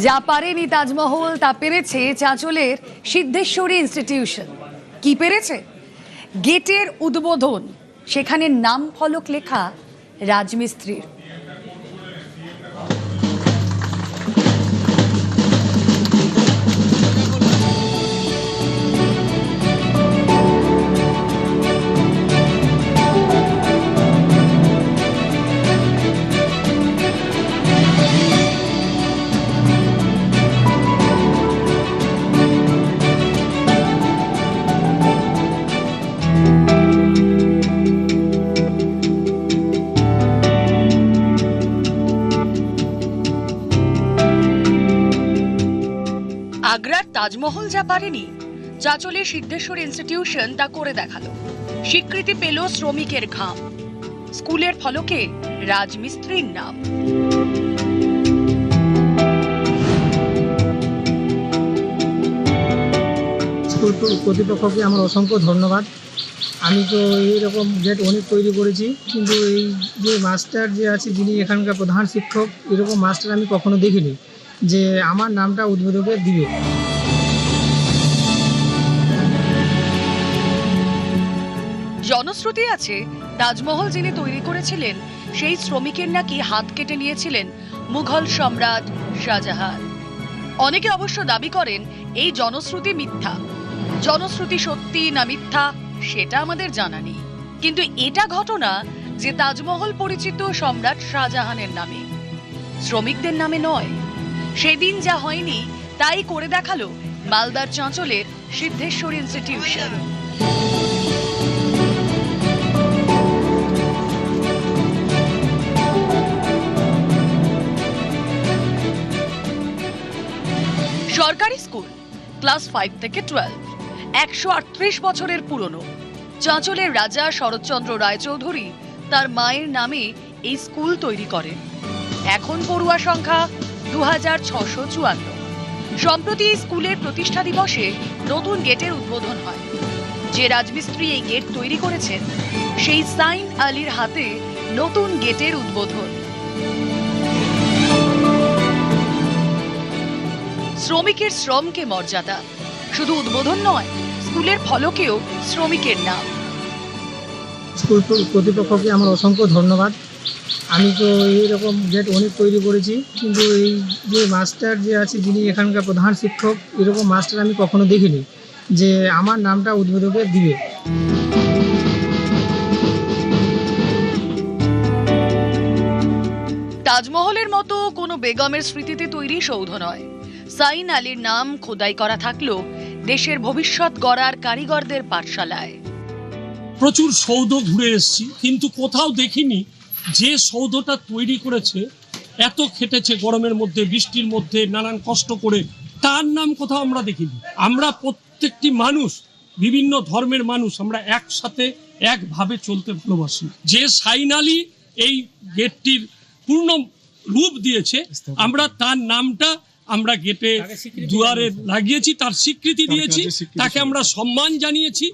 যা পারেনি তাজমহল তা পেরেছে চাঁচলের সিদ্ধেশ্বরী ইনস্টিটিউশন। কি পেরেছে? গেটের উদ্বোধন, সেখানে নাম ফলক লেখা রাজমিস্ত্রির। আগ্রার তাজমহল যা পারেনি, চাঁচলের সিদ্ধেশ্বর ইনস্টিটিউশন তা করে দেখালো। স্বীকৃতি পেল শ্রমিকের ঘাম, স্কুলের ফলকে রাজমিস্ত্রির নাম। স্কুল কর্তৃপক্ষকে আমার অসংখ্য ধন্যবাদ। আমি তো এইরকম গেট অনেক তৈরি করেছি, কিন্তু এই যে মাস্টার যে আছে, যিনি এখানকার প্রধান শিক্ষক, এরকম মাস্টার আমি কখনো দেখিনি যে আমার নামটা উদ্বোধকে দিবে। জনশ্রুতি আছে তাজমহল যিনি তৈরি করেছিলেন সেই শ্রমিকের নাকি হাত কেটে নিয়েছিলেন মুঘল সম্রাট শাহজাহান। অনেকে অবশ্য দাবি করেন এই জনশ্রুতি মিথ্যা। জনশ্রুতি সত্যি না মিথ্যা সেটা আমাদের জানা নেই, কিন্তু এটা ঘটনা যে তাজমহল পরিচিত সম্রাট শাহজাহানের নামে, শ্রমিকদের নামে নয়। সেদিন যা হয়নি তাই করে দেখালো মালদার চাঁচলের সিদ্ধেশ্বর ইনস্টিটিউশন। সরকারি স্কুল, ক্লাস 5 থেকে 12, 138 বছরের পুরনো। চাঁচলের রাজা শরৎচন্দ্র রায়চৌধুরী তার মায়ের নামে এই স্কুল তৈরি করেন। এখন পড়ুয়া সংখ্যা 2654। সম্প্রতি এই স্কুলের প্রতিষ্ঠা দিবসে নতুন গেটের উদ্বোধন হয়। যে রাজমিস্ত্রি এই গেট তৈরি করেছেন সেই সাইন আলীর হাতে নতুন গেটের উদ্বোধন। শ্রমিকের শ্রমকে মর্যাদা, শুধু উদ্বোধন নয়, স্কুলের ফলকেও শ্রমিকের নাম। স্কুল কর্তৃপক্ষকে আমার অসংখ্য ধন্যবাদ। আমি তো এইরকম গেট অনেক তৈরি করেছি, কিন্তু এই যে মাস্টার যে আছে, যিনি এখানকার প্রধান শিক্ষক, এরকম মাস্টার আমি কখনো দেখিনি যে আমার নামটা উদ্বোধকে দিবে। তাজমহলের মতো কোনো বেগমের স্মৃতিতে তৈরি সৌধ নয়। সাইন আলীর নাম খোদাই করা থাকলো দেশের ভবিষ্যৎ গড়ার কারিগরদের পাঠশালায়। প্রচুর সৌধ ঘুরে এসেছি, কিন্তু কোথাও দেখিনি যে সৌধটা তৈরি করেছে, এত খেটেছে গরমের মধ্যে, বৃষ্টির মধ্যে, নানান কষ্ট করে, তার নাম কোথাও আমরা দেখিনি। আমরা প্রত্যেকটি মানুষ, বিভিন্ন ধর্মের মানুষ, আমরা একসাথে একভাবে চলতে ভালোবাসি। যে সাইন আলী এই গেটটির পূর্ণ রূপ দিয়েছে, আমরা তার নামটা আমরা গেটে দুয়ারে লাগিয়েছি, তার স্বীকৃতি দিয়েছি, তাকে আমরা সম্মান জানিয়েছি।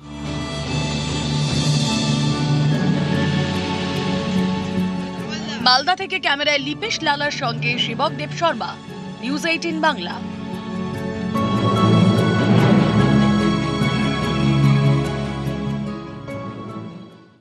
মালদা থেকে ক্যামেরায় লিপেশ লালার সঙ্গে সেবক দেব শর্মা, নিউজ 18 বাংলা।